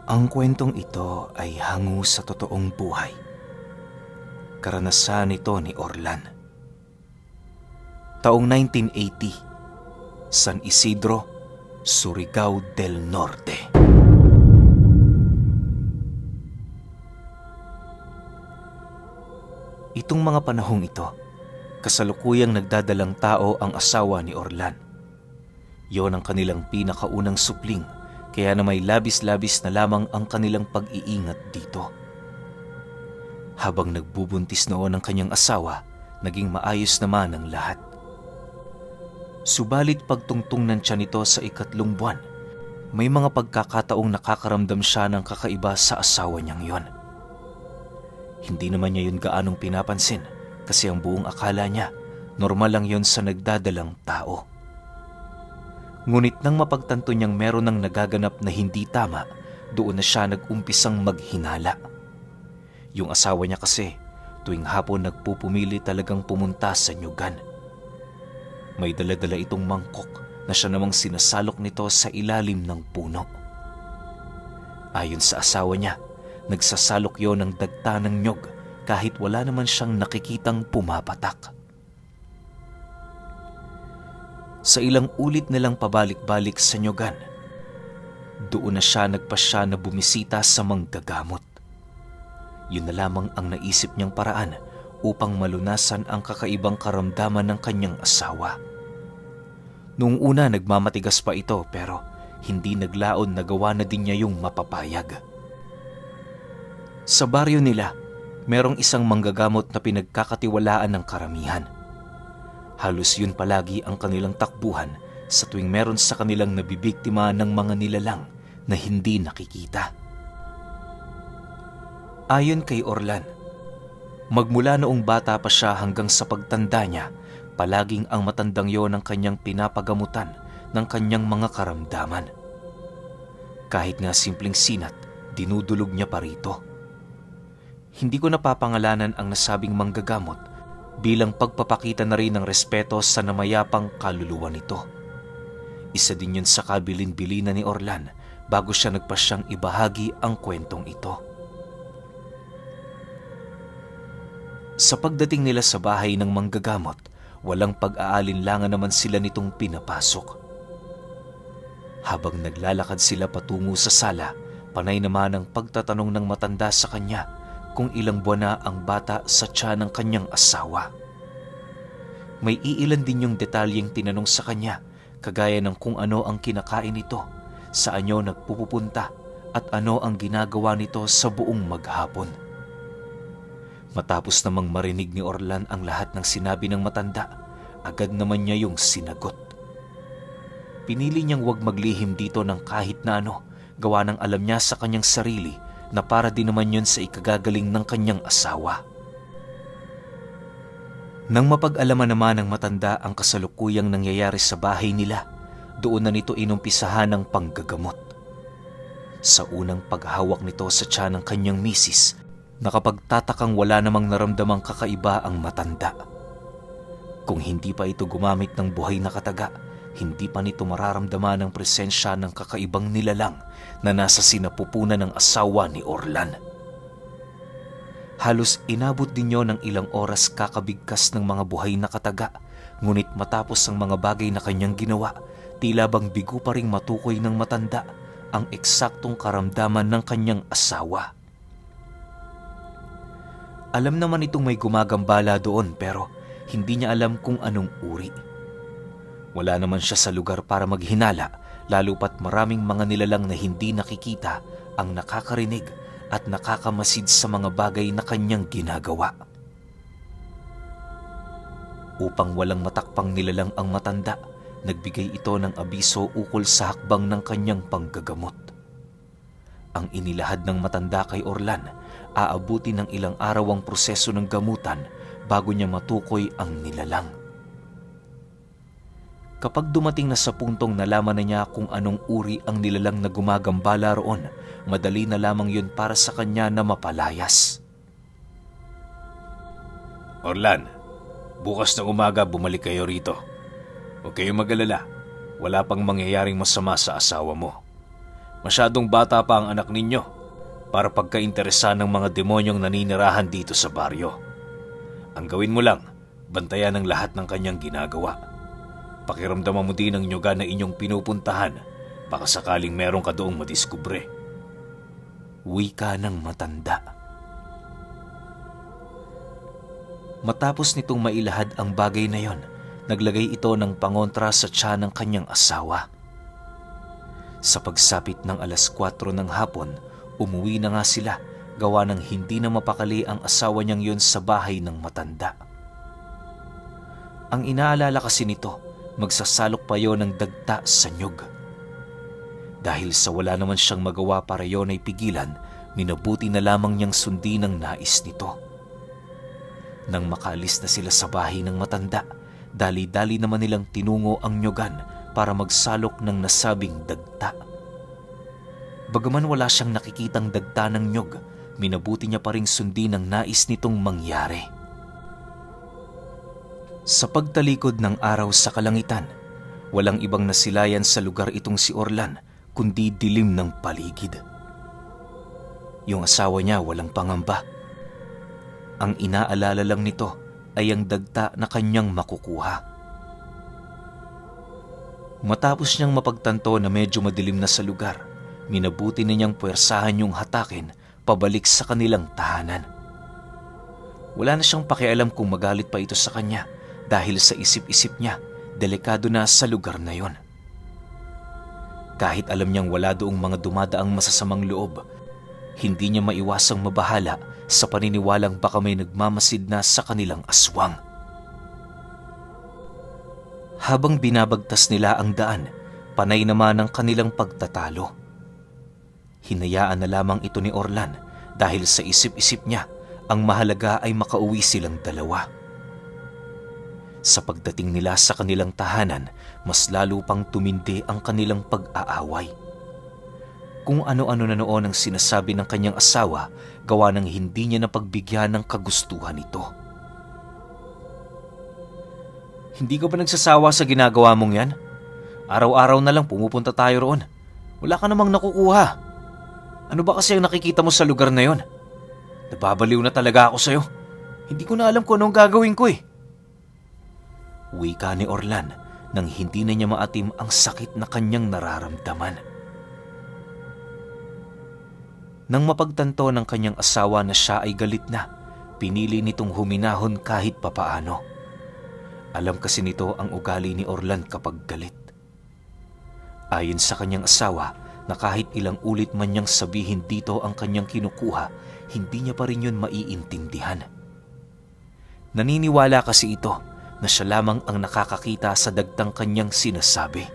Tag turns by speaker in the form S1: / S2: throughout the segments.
S1: Ang kwentong ito ay hango sa totoong buhay. Karanasan ito ni Orlan. Taong 1980, San Isidro, Surigao del Norte. Itong mga panahong ito, kasalukuyang nagdadalang tao ang asawa ni Orlan. Yon ang kanilang pinakaunang supling, kaya na may labis-labis na lamang ang kanilang pag-iingat dito. Habang nagbubuntis noon ang kanyang asawa, naging maayos naman ang lahat. Subalit pagtungtong ng tiyan nito sa 3 buwan, may mga pagkakataong nakakaramdam siya ng kakaiba sa asawa niyang yon. Hindi naman niya yun gaanong pinapansin kasi ang buong akala niya, normal lang yon sa nagdadalang tao. Ngunit nang mapagtanto niyang meron ng nagaganap na hindi tama, doon na siya nag-umpisang maghinala. Yung asawa niya kasi, tuwing hapon nagpupumili talagang pumunta sa nyugan. May dala-dala itong mangkok na siya namang sinasalok nito sa ilalim ng puno. Ayon sa asawa niya, nagsasalok yon ng dagta ng nyog kahit wala naman siyang nakikitang pumapatak. Sa ilang ulit nilang pabalik-balik sa nyugan, doon na siya nagpasya na bumisita sa manggagamot. Yun na lamang ang naisip niyang paraan upang malunasan ang kakaibang karamdaman ng kanyang asawa. Noong una nagmamatigas pa ito pero hindi naglaon na gawa na din niya yung mapapayag. Sa baryo nila, merong isang manggagamot na pinagkakatiwalaan ng karamihan. Halos yun palagi ang kanilang takbuhan sa tuwing meron sa kanilang nabibiktima ng mga nilalang na hindi nakikita. Ayon kay Orlan, magmula noong bata pa siya hanggang sa pagtanda niya, palaging ang matandang yon ang kanyang pinapagamutan ng kanyang mga karamdaman. Kahit nga simpleng sinat, dinudulog niya pa rito. Hindi ko napapangalanan ang nasabing manggagamot bilang pagpapakita na rin ng respeto sa namayapang kaluluwa nito. Isa din yun sa kabilin-bilinan ni Orlan bago siya nagpasyang ibahagi ang kwentong ito. Sa pagdating nila sa bahay ng manggagamot, walang pag-aalinlangan naman sila nitong pinapasok. Habang naglalakad sila patungo sa sala, panay naman ang pagtatanong ng matanda sa kanya kung ilang buwan na ang bata sa tiyan ng kanyang asawa. May iilan din yung detalyeng tinanong sa kanya, kagaya ng kung ano ang kinakain nito, saan niya nagpupunta, at ano ang ginagawa nito sa buong maghapon. Matapos namang marinig ni Orlan ang lahat ng sinabi ng matanda, agad naman niya yung sinagot. Pinili niyang huwag maglihim dito ng kahit na ano, gawa ng alam niya sa kanyang sarili na para din naman yun sa ikagagaling ng kanyang asawa. Nang mapag-alaman naman ng matanda ang kasalukuyang nangyayari sa bahay nila, doon na nito inumpisahan ang panggagamot. Sa unang paghawak nito sa tiyan ng kanyang misis, nakapagtatakang wala namang naramdamang kakaiba ang matanda. Kung hindi pa ito gumamit ng buhay na kataga, hindi pa nito mararamdaman ang presensya ng kakaibang nilalang na nasa sinapupunan ng asawa ni Orlan. Halos inabot din niyo ng ilang oras kakabigkas ng mga buhay na kataga, ngunit matapos ang mga bagay na kanyang ginawa, tila bang bigo pa ring matukoy ng matanda ang eksaktong karamdaman ng kanyang asawa. Alam naman itong may gumagambala doon pero hindi niya alam kung anong uri. Wala naman siya sa lugar para maghinala, lalo pat maraming mga nilalang na hindi nakikita ang nakakarinig at nakakamasid sa mga bagay na kanyang ginagawa. Upang walang matakpang nilalang ang matanda, nagbigay ito ng abiso ukol sa hakbang ng kanyang panggagamot. Ang inilahad ng matanda kay Orlan, aabuti ng ilang araw ang proseso ng gamutan bago niya matukoy ang nilalang. Kapag dumating na sa puntong nalaman na niya kung anong uri ang nilalang na gumagambala roon, madali na lamang yun para sa kanya na mapalayas.
S2: Orlan, bukas ng umaga bumalik kayo rito. Huwag kayong mag-alala, wala pang mangyayaring masama sa asawa mo. Masyadong bata pa ang anak ninyo para pagkainteresan ng mga demonyong naninirahan dito sa baryo. Ang gawin mo lang, bantayan ang lahat ng kanyang ginagawa. Pakiramdaman mo din ang nyoga na inyong pinupuntahan, baka sakaling meron ka doong madiskubre.
S1: Wika ng matanda. Matapos nitong mailahad ang bagay na yon, naglagay ito ng pangontra sa tiyan ng kanyang asawa. Sa pagsapit ng 4:00 ng hapon, umuwi na nga sila, gawa ng hindi na mapakali ang asawa niyang yun sa bahay ng matanda. Ang inaalala kasi nito, magsasalok pa yon ng dagta sa nyug. Dahil sa wala naman siyang magawa para yon ay pigilan, minabuti na lamang niyang sundin ang nais nito. Nang makaalis na sila sa bahay ng matanda, dali-dali naman nilang tinungo ang nyugan para magsalok ng nasabing dagta. Bagaman wala siyang nakikitang dagta ng nyug, minabuti niya pa ring sundin ang nais nitong mangyari. Sa pagtalikod ng araw sa kalangitan, walang ibang nasilayan sa lugar itong si Orlan, kundi dilim ng paligid. Yung asawa niya walang pangamba. Ang inaalala lang nito ay ang dagta na kanyang makukuha. Matapos niyang mapagtanto na medyo madilim na sa lugar, minabuti na niyang puwersahan yung hatakin pabalik sa kanilang tahanan. Wala na siyang pakialam kung magalit pa ito sa kanya dahil sa isip-isip niya, delikado na sa lugar na yon. Kahit alam niyang wala doong mga dumadaang masasamang loob, hindi niya maiwasang mabahala sa paniniwalang baka may nagmamasid na sa kanilang aswang. Habang binabagtas nila ang daan, panay naman ang kanilang pagtatalo. Hinayaan na lamang ito ni Orlan dahil sa isip-isip niya, ang mahalaga ay makauwi silang dalawa. Sa pagdating nila sa kanilang tahanan, mas lalo pang tumindi ang kanilang pag-aaway. Kung ano-ano na noon ang sinasabi ng kanyang asawa, gawa ng hindi niya napagbigyan ng kagustuhan nito. Hindi ka ba nagsasawa sa ginagawa mong yan? Araw-araw na lang pumupunta tayo roon. Wala ka namang nakukuha. Ano ba kasi ang nakikita mo sa lugar na yon? Nababaliw na talaga ako sa'yo. Hindi ko na alam kung anong gagawin ko eh. Wika ni Orlan nang hindi na niya maatim ang sakit na kanyang nararamdaman. Nang mapagtanto ng kanyang asawa na siya ay galit na, pinili nitong huminahon kahit papaano. Alam kasi nito ang ugali ni Orlan kapag galit. Ayon sa kanyang asawa na kahit ilang ulit man niyang sabihin dito ang kanyang kinukuha, hindi niya pa rin yun maiintindihan. Naniniwala kasi ito na siya lamang ang nakakakita sa dagtang kanyang sinasabi.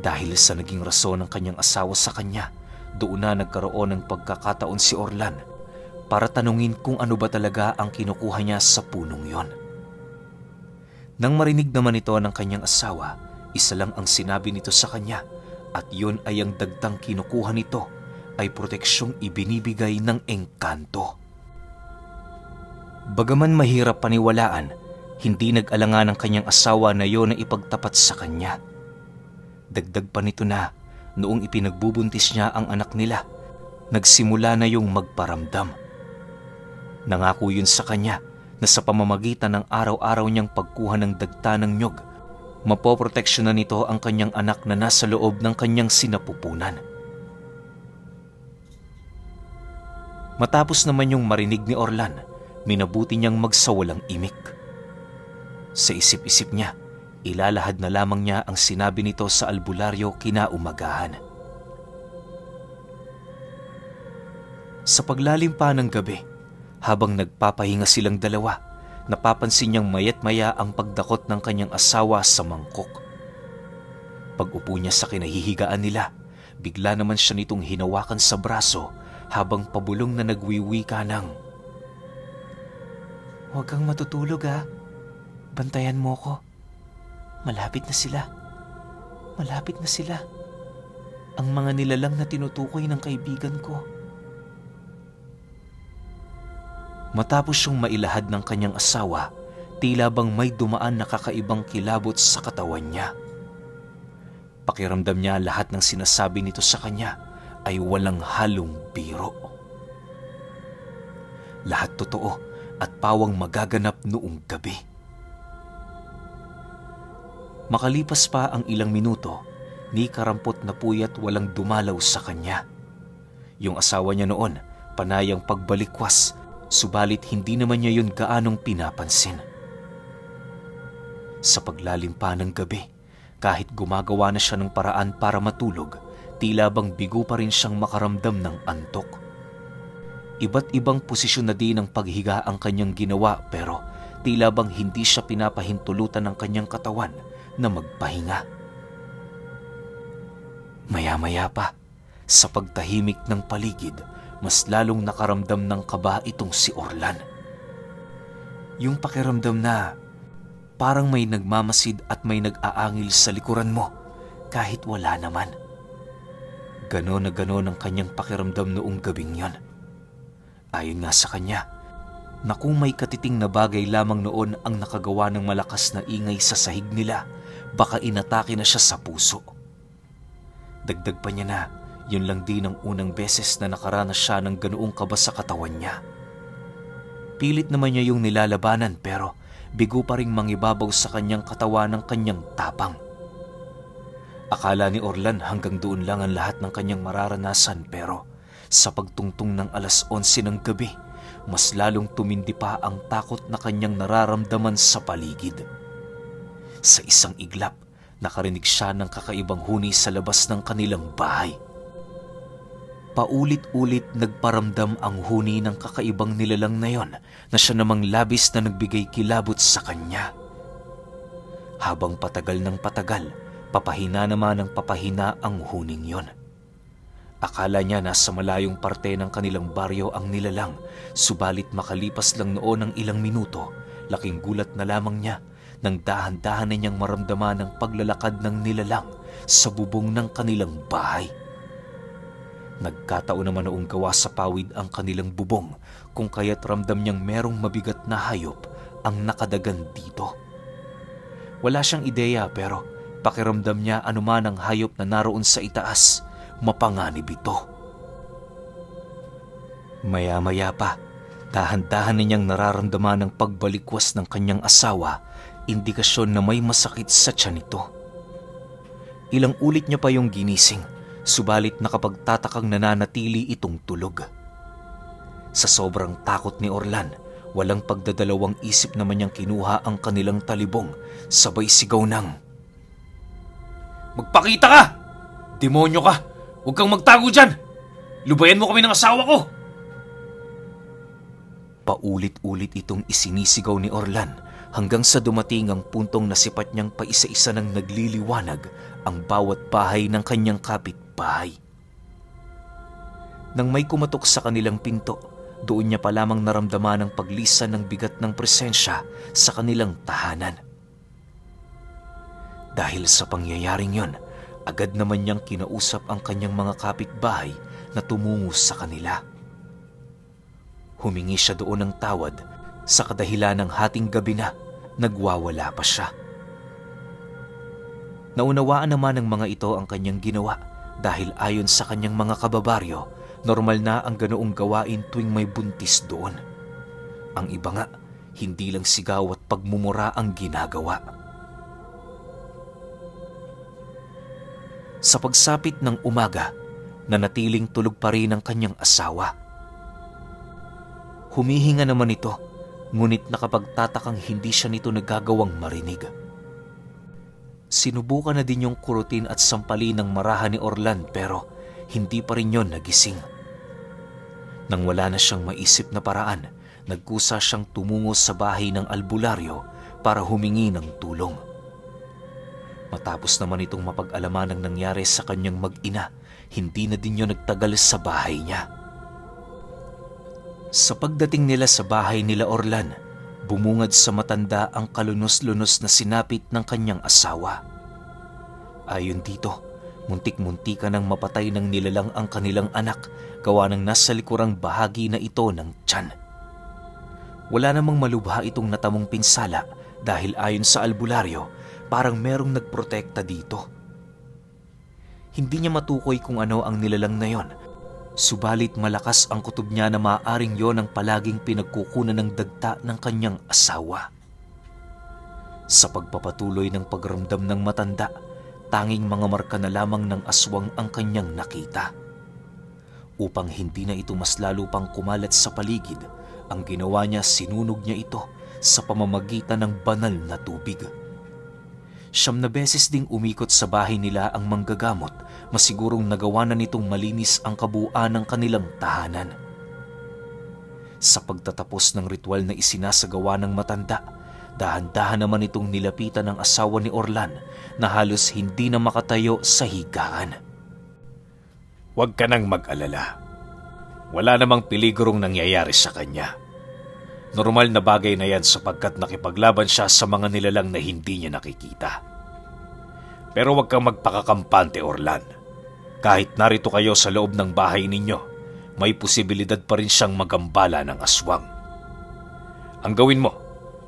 S1: Dahil sa naging rason ng kanyang asawa sa kanya, doon na nagkaroon ng pagkakataon si Orlan para tanungin kung ano ba talaga ang kinukuha niya sa punong yon. Nang marinig naman ito ng kanyang asawa, isa lang ang sinabi nito sa kanya at yun ay ang dagtang kinukuha nito ay proteksyong ibinibigay ng engkanto. Bagaman mahirap paniwalaan, hindi nag-alangan ang kanyang asawa na yun na ipagtapat sa kanya. Dagdag pa nito na noong ipinagbubuntis niya ang anak nila, nagsimula na yung magparamdam. Nangako yun sa kanya na sa pamamagitan ng araw-araw niyang pagkuha ng dagta ng nyog, mapoproteksyonan nito ang kanyang anak na nasa loob ng kanyang sinapupunan. Matapos naman yung marinig ni Orlan, minabuti niyang magsawalang imik. Sa isip-isip niya, ilalahad na lamang niya ang sinabi nito sa albularyo kinaumagahan. Sa paglalim pa ng gabi, habang nagpapahinga silang dalawa, napapansin niyang mayat-maya ang pagdakot ng kanyang asawa sa mangkok. Pag-upo niya sa kinahihigaan nila, bigla naman siya nitong hinawakan sa braso habang pabulong na nagwiwika ng, "Huwag kang matutulog ha. Bantayan mo ko. Malapit na sila. Malapit na sila. Ang mga nilalang na tinutukoy ng kaibigan ko." Matapos siyang mailahad ng kanyang asawa, tila bang may dumaan na kakaibang kilabot sa katawan niya. Pakiramdam niya lahat ng sinasabi nito sa kanya ay walang halong biro. Lahat totoo at pawang magaganap noong gabi. Makalipas pa ang ilang minuto, ni karampot na puyat walang dumalaw sa kanya. Yung asawa niya noon, panayang pagbalikwas, subalit hindi naman niya yun gaanong pinapansin. Sa paglalim pa ng gabi, kahit gumagawa na siya ng paraan para matulog, tila bang bigo pa rin siyang makaramdam ng antok. Iba't ibang posisyon na din ng paghiga ang kanyang ginawa pero tila bang hindi siya pinapahintulutan ng kanyang katawan na magpahinga. Maya-maya pa, sa pagtahimik ng paligid, mas lalong nakaramdam ng kaba itong si Orlan. Yung pakiramdam na parang may nagmamasid at may nag-aangil sa likuran mo kahit wala naman. Ganon na ganon ang kanyang pakiramdam noong gabing yon. Ayon nga sa kanya, na kung may katiting na bagay lamang noon ang nakagawa ng malakas na ingay sa sahig nila, baka inatake na siya sa puso. Dagdag pa niya na, yun lang din ang unang beses na nakaranas siya ng ganoong kaba sa katawan niya. Pilit naman niya yung nilalabanan pero bigo pa ring mangibabaw sa kanyang katawan ng kanyang tapang. Akala ni Orlan hanggang doon lang ang lahat ng kanyang mararanasan pero sa pagtungtong ng alas 11 ng gabi, mas lalong tumindi pa ang takot na kanyang nararamdaman sa paligid. Sa isang iglap, nakarinig siya ng kakaibang huni sa labas ng kanilang bahay. Paulit-ulit nagparamdam ang huni ng kakaibang nilalang na yon na siya namang labis na nagbigay kilabot sa kanya. Habang patagal ng patagal, papahina naman ng papahina ang huning yon. Akala niya nasa malayong parte ng kanilang baryo ang nilalang, subalit makalipas lang noon ng ilang minuto, laking gulat na lamang niya nang dahan-dahan na niyang maramdaman ang paglalakad ng nilalang sa bubong ng kanilang bahay. Nagkataon naman noong gawa sa pawid ang kanilang bubong kung kaya't ramdam niyang merong mabigat na hayop ang nakadagan dito. Wala siyang ideya pero pakiramdam niya anuman ang hayop na naroon sa itaas, mapanganib ito. Maya-maya pa, dahan-dahan na niyang nararamdaman ang pagbalikwas ng kanyang asawa, indikasyon na may masakit sa tiyan nito. Ilang ulit niya pa yung ginising, subalit nakapagtatakang nananatili itong tulog. Sa sobrang takot ni Orlan, walang pagdadalawang isip naman niyang kinuha ang kanilang talibong, sabay sigaw ng, "Magpakita ka! Demonyo ka! Huwag kang magtago dyan! Lubayan mo kami ng asawa ko!" Paulit-ulit itong isinisigaw ni Orlan hanggang sa dumating ang puntong nasipat niyang paisa-isa ng nagliliwanag ang bawat bahay ng kanyang kapitbahay. Nang may kumatok sa kanilang pinto, doon niya pa lamang naramdaman ang paglisan ng bigat ng presensya sa kanilang tahanan. Dahil sa pangyayaring yon, agad naman niyang kinausap ang kanyang mga kapitbahay na tumungo sa kanila. Humingi siya doon ng tawad sa kadahilan ng hating gabi na nagwawala pa siya. Naunawaan naman ng mga ito ang kanyang ginawa dahil ayon sa kanyang mga kababaryo, normal na ang ganoong gawain tuwing may buntis doon. Ang iba nga, hindi lang sigaw at pagmumura ang ginagawa. Sa pagsapit ng umaga, nanatiling tulog pa rin ang kanyang asawa. Humihinga naman ito, ngunit nakapagtatakang hindi siya nito nagagawang marinig. Sinubukan na din yung kurutin at sampalin ng marahan ni Orlan pero hindi pa rin yon nagising. Nang wala na siyang maisip na paraan, nagkusa siyang tumungo sa bahay ng albularyo para humingi ng tulong. Matapos naman itong mapag-alaman ang nangyari sa kanyang mag-ina, hindi na din yon nagtagal sa bahay niya. Sa pagdating nila sa bahay nila Orlan, bumungad sa matanda ang kalunos-lunos na sinapit ng kanyang asawa. Ayon dito, muntik-muntikan nang mapatay ng nilalang ang kanilang anak gawa ng nasa likurang bahagi na ito ng tiyan. Wala namang malubha itong natamong pinsala dahil ayon sa albularyo, parang merong nagprotekta dito. Hindi niya matukoy kung ano ang nilalang na yon. Subalit malakas ang kutob niya na maaaring yon ang palaging pinagkukunan ng dagta ng kanyang asawa. Sa pagpapatuloy ng pagramdam ng matanda, tanging mga marka na lamang ng aswang ang kanyang nakita. Upang hindi na ito mas lalo pang kumalat sa paligid, ang ginawa niya, sinunog niya ito sa pamamagitan ng banal na tubig. 9 beses ding umikot sa bahay nila ang manggagamot, masigurong nagawa na nitong malinis ang kabuuan ng kanilang tahanan. Sa pagtatapos ng ritual na isinasagawa ng matanda, dahan-dahan naman itong nilapitan ng asawa ni Orlan na halos hindi na makatayo sa higaan.
S2: Huwag ka nang mag-alala. Wala namang peligurong nangyayari sa kanya. Normal na bagay na yan sapagkat nakipaglaban siya sa mga nilalang na hindi niya nakikita. Pero huwag kang magpakakampante, Orlan. Kahit narito kayo sa loob ng bahay ninyo, may posibilidad pa rin siyang magambala ng aswang. Ang gawin mo,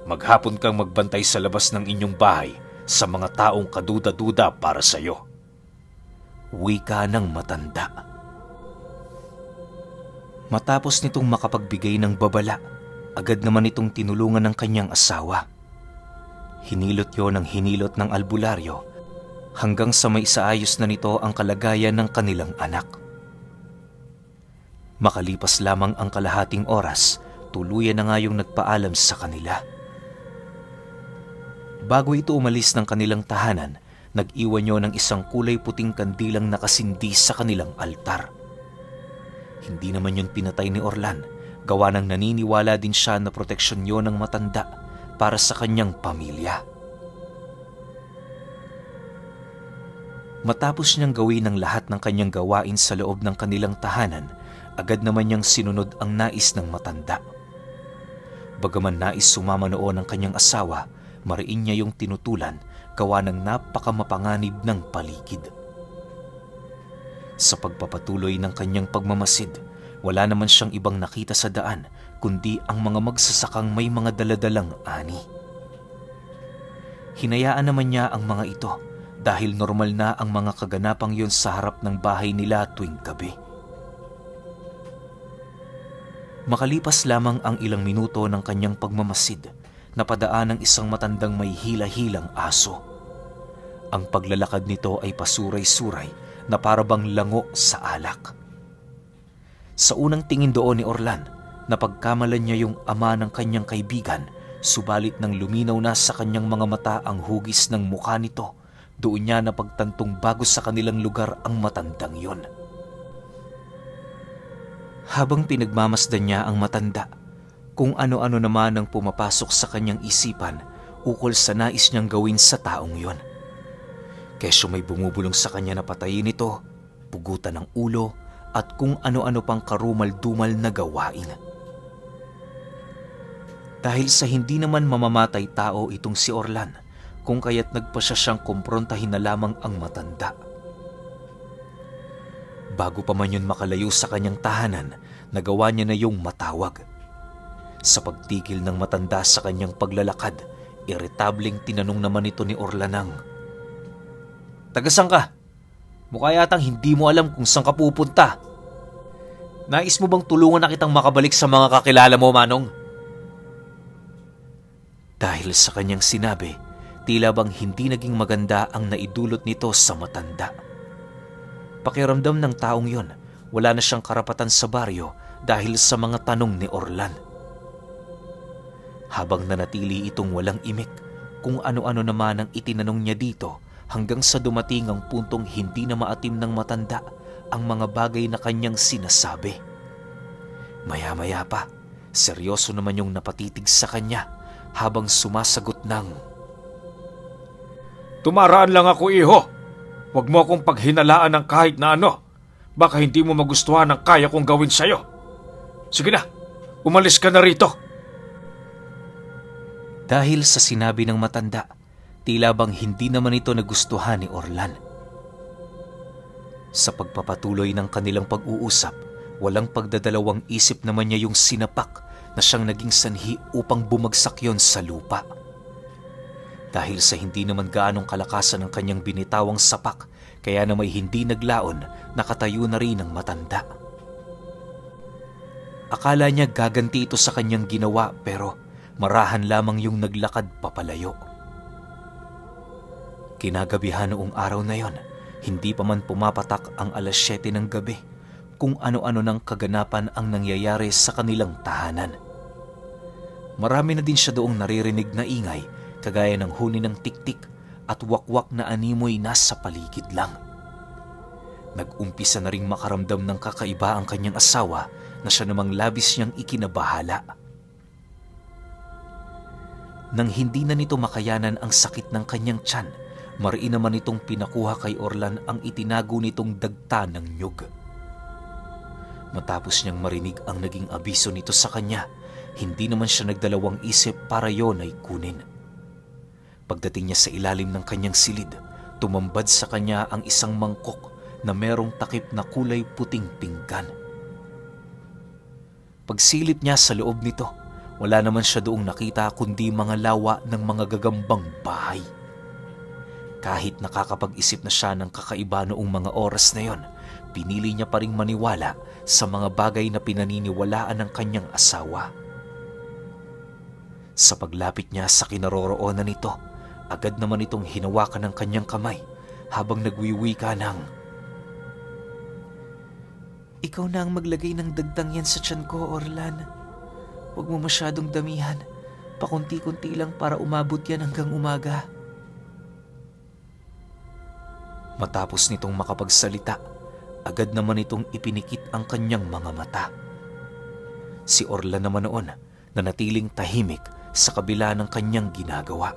S2: maghapon kang magbantay sa labas ng inyong bahay sa mga taong kaduda-duda para sa iyo.
S1: Wika ng matanda. Matapos nitong makapagbigay ng babala, agad naman itong tinulungan ng kanyang asawa. Hinilot yon ng hinilot ng albularyo hanggang sa may isaayos na nito ang kalagayan ng kanilang anak. Makalipas lamang ang kalahating oras, tuluyan na nga yung nagpaalam sa kanila. Bago ito umalis ng kanilang tahanan, nag-iwan niyo ng isang kulay puting kandilang nakasindi sa kanilang altar. Hindi naman yun pinatay ni Orlan, gawa ng naniniwala din siya na proteksyon yun ng matanda para sa kanyang pamilya. Matapos niyang gawin ang lahat ng kanyang gawain sa loob ng kanilang tahanan, agad naman niyang sinunod ang nais ng matanda. Bagaman nais sumama noon ang kanyang asawa, mariin niya yung tinutulan gawa ng napakamapanganib ng paligid. Sa pagpapatuloy ng kanyang pagmamasid, wala naman siyang ibang nakita sa daan kundi ang mga magsasakang may mga daladalang ani. Hinayaan naman niya ang mga ito dahil normal na ang mga kaganapang yon sa harap ng bahay nila tuwing gabi. Makalipas lamang ang ilang minuto ng kanyang pagmamasid, napadaan ng isang matandang may hila-hilang aso. Ang paglalakad nito ay pasuray-suray na parabang lango sa alak. Sa unang tingin doon ni Orlan, napagkamalan niya yung ama ng kanyang kaibigan, subalit nang luminaw na sa kanyang mga mata ang hugis ng mukha nito, doon niya napagtantong bago sa kanilang lugar ang matandang yon. Habang pinagmamasdan niya ang matanda, kung ano-ano naman ang pumapasok sa kanyang isipan ukol sa nais niyang gawin sa taong yon. Kesyo may bumubulong sa kanya na patayin ito, pugutan ng ulo, at kung ano-ano pang karumal-dumal na gawain. Dahil sa hindi naman mamamatay tao itong si Orlan, kung kaya't nagpasya siyang kumprontahin na lamang ang matanda. Bago pa man yun makalayo sa kanyang tahanan, nagawa niya na yung matawag. Sa pagtigil ng matanda sa kanyang paglalakad, iritableng tinanong naman ito ni Orlan, "Taga-san ka? Mukha yatang hindi mo alam kung saan ka pupunta. Nais mo bang tulungan na kitang makabalik sa mga kakilala mo, Manong?" Dahil sa kanyang sinabi, tila bang hindi naging maganda ang naidulot nito sa matanda. Pakiramdam ng taong yon, wala na siyang karapatan sa baryo dahil sa mga tanong ni Orlan. Habang nanatili itong walang imik, kung ano-ano naman ang itinanong niya dito, hanggang sa dumating ang puntong hindi na maatim ng matanda ang mga bagay na kanyang sinasabi. Maya-maya pa, seryoso naman yung napatitig sa kanya habang sumasagot ng,
S2: "Tumaraan lang ako, iho. Huwag mo akong paghinalaan ng kahit na ano. Baka hindi mo magustuhan ang kaya kong gawin sa'yo. Sige na, umalis ka na rito."
S1: Dahil sa sinabi ng matanda, tila bang hindi naman ito nagustuhan ni Orlan. Sa pagpapatuloy ng kanilang pag-uusap, walang pagdadalawang isip naman niya yung sinapak na siyang naging sanhi upang bumagsak yon sa lupa. Dahil sa hindi naman gaanong kalakasan ng kanyang binitawang sapak, kaya na may hindi naglaon, nakatayo na rin ang matanda. Akala niya gaganti ito sa kanyang ginawa pero marahan lamang yung naglakad papalayo. Kinagabihan noong araw na yon, hindi pa man pumapatak ang 7:00 ng gabi, kung ano-ano ng kaganapan ang nangyayari sa kanilang tahanan. Marami na din siya doong naririnig na ingay, kagaya ng huni ng tiktik at wakwak na animoy nasa paligid lang. Nag-umpisa na ring makaramdam ng kakaiba ang kanyang asawa na siya namang labis niyang ikinabahala. Nang hindi na nito makayanan ang sakit ng kanyang tiyan, mariin naman itong pinakuha kay Orlan ang itinago nitong dagta ng nyug. Matapos niyang marinig ang naging abiso nito sa kanya, hindi naman siya nagdalawang isip para yon ay kunin. Pagdating niya sa ilalim ng kanyang silid, tumambad sa kanya ang isang mangkok na merong takip na kulay puting pinggan. Pagsilip niya sa loob nito, wala naman siya doong nakita kundi mga lawa ng mga gagambang bahay. Kahit nakakapag-isip na siya ng kakaiba noong mga oras na yon, pinili niya pa ring maniwala sa mga bagay na pinaniniwalaan ng kanyang asawa. Sa paglapit niya sa kinaroroonan nito, agad naman itong hinawakan ng kanyang kamay habang nagwiwika ng, "Ikaw na ang maglagay ng dagtang yan sa tiyan ko, Orlan. Huwag mo masyadong damihan. Pakunti-kunti lang para umabot yan hanggang umaga." Matapos nitong makapagsalita, agad naman itong ipinikit ang kanyang mga mata. Si Orlan naman noon nanatiling tahimik sa kabila ng kanyang ginagawa.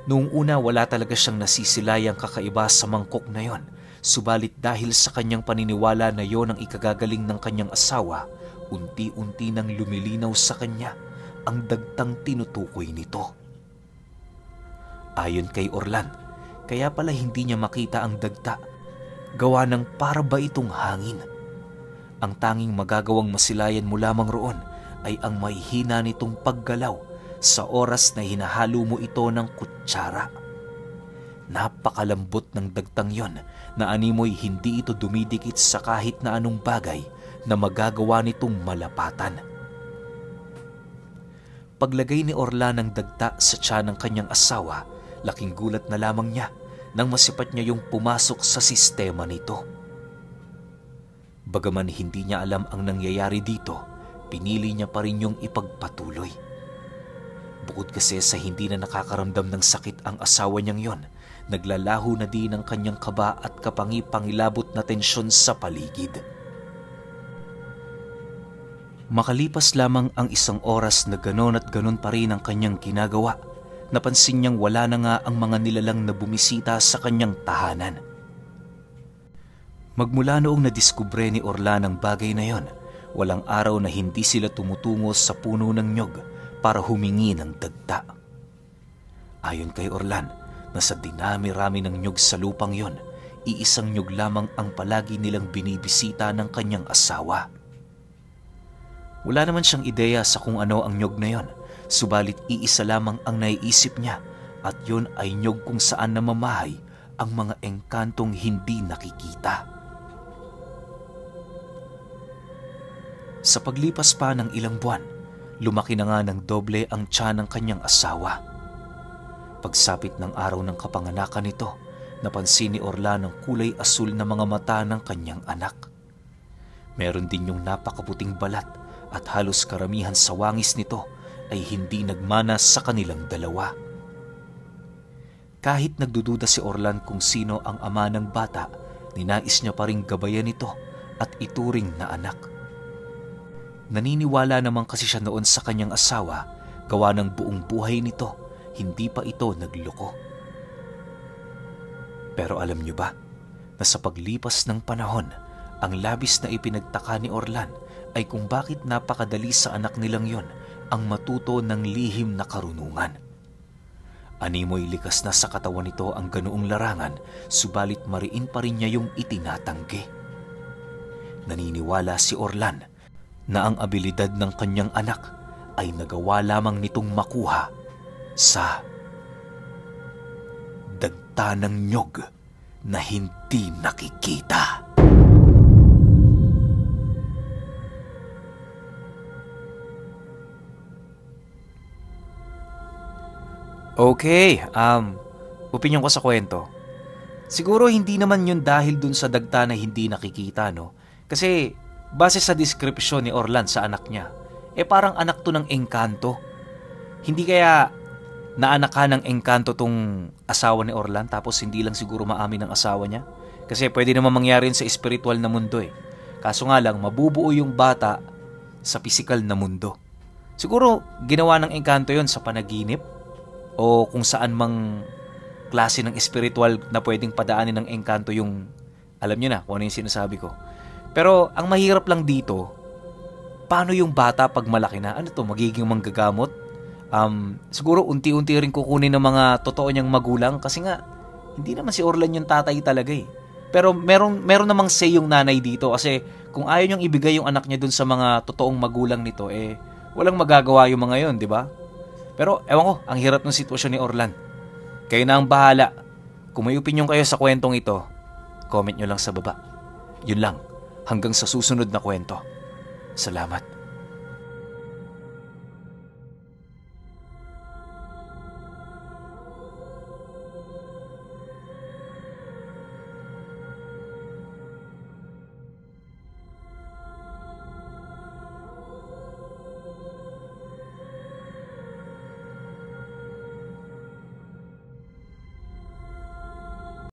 S1: Noong una wala talaga siyang nasisilayang kakaiba sa mangkok na yon, subalit dahil sa kanyang paniniwala na yon ang ikagagaling ng kanyang asawa, unti-unti nang lumilinaw sa kanya ang dagtang tinutukoy nito. Ayon kay Orlan, kaya pala hindi niya makita ang dagta, gawa ng para ba itong hangin. Ang tanging magagawang masilayan mo lamang roon ay ang mahihina nitong paggalaw sa oras na hinahalo mo ito ng kutsara. Napakalambot ng dagtang yon na animoy hindi ito dumidikit sa kahit na anong bagay na magagawa nitong malapatan. Paglagay ni Orlan ng dagta sa tiyan ng kanyang asawa, laking gulat na lamang niya nang masipat niya yung pumasok sa sistema nito. Bagaman hindi niya alam ang nangyayari dito, pinili niya pa rin yung ipagpatuloy. Bukod kasi sa hindi na nakakaramdam ng sakit ang asawa niyang yon, naglalaho na din ang kanyang kaba at kapangi-pangilabot na tensyon sa paligid. Makalipas lamang ang 1 oras na ganon at ganon pa rin ang kanyang ginagawa, napansin niyang wala na nga ang mga nilalang na bumisita sa kanyang tahanan. Magmula noong nadiskubre ni Orlan ang bagay na yon, walang araw na hindi sila tumutungo sa puno ng nyog para humingi ng dagta. Ayon kay Orlan, na sa dinami-rami ng nyog sa lupang yon, iisang nyog lamang ang palagi nilang binibisita ng kanyang asawa. Wala naman siyang ideya sa kung ano ang nyog na yon, subalit iisa lamang ang naiisip niya at yon ay nyog kung saan namamahay ang mga engkantong hindi nakikita. Sa paglipas pa ng ilang buwan, lumaki na nga ng doble ang tiyan ng kanyang asawa. Pagsapit ng araw ng kapanganakan nito, napansin ni Orlan ang kulay asul na mga mata ng kanyang anak. Meron din yung napakaputing balat at halos karamihan sa wangis nito ay hindi nagmana sa kanilang dalawa. Kahit nagdududa si Orlan kung sino ang ama ng bata, ninais niya pa ring gabayan ito at ituring na anak. Naniniwala naman kasi siya noon sa kanyang asawa, gawa ng buong buhay nito, hindi pa ito nagloko. Pero alam niyo ba, na sa paglipas ng panahon, ang labis na ipinagtaka ni Orlan ay kung bakit napakadali sa anak nilang yon ang matuto ng lihim na karunungan. Animoy likas na sa katawan nito ang ganoong larangan, subalit mariin pa rin niya yung itinatanggi. Naniniwala si Orlan na ang abilidad ng kanyang anak ay nagawa lamang nitong makuha sa dagta ng nyog na hindi nakikita. Okay, opinyon ko sa kwento. Siguro hindi naman yun dahil dun sa dagta na hindi nakikita, no? Kasi base sa description ni Orlan sa anak niya, parang anak to ng engkanto. Hindi kaya naanak ka ng engkanto tong asawa ni Orlan tapos hindi lang siguro maamin ng asawa niya? Kasi pwede naman mangyari yun sa spiritual na mundo eh. Kaso nga lang, mabubuo yung bata sa physical na mundo. Siguro ginawa ng engkanto yun sa panaginip o kung saan mang klase ng spiritual na pwedeng padaanin ng engkanto yung, alam nyo na kung ano yung sinasabi ko. Pero ang mahirap lang dito, paano yung bata pag malaki na? Ano to, magiging manggagamot? Siguro unti-unti rin kukunin ng mga totoo niyang magulang kasi nga, hindi naman si Orlan yung tatay talaga eh. Pero meron namang say yung nanay dito kasi kung ayaw niyang ibigay yung anak niya dun sa mga totoong magulang nito, walang magagawa yung mga yun, di ba? Pero ewan ko, ang hirap ng sitwasyon ni Orlan. Kayo na ang bahala. Kung may opinyon kayo sa kwentong ito, comment nyo lang sa baba. Yun lang, hanggang sa susunod na kwento. Salamat.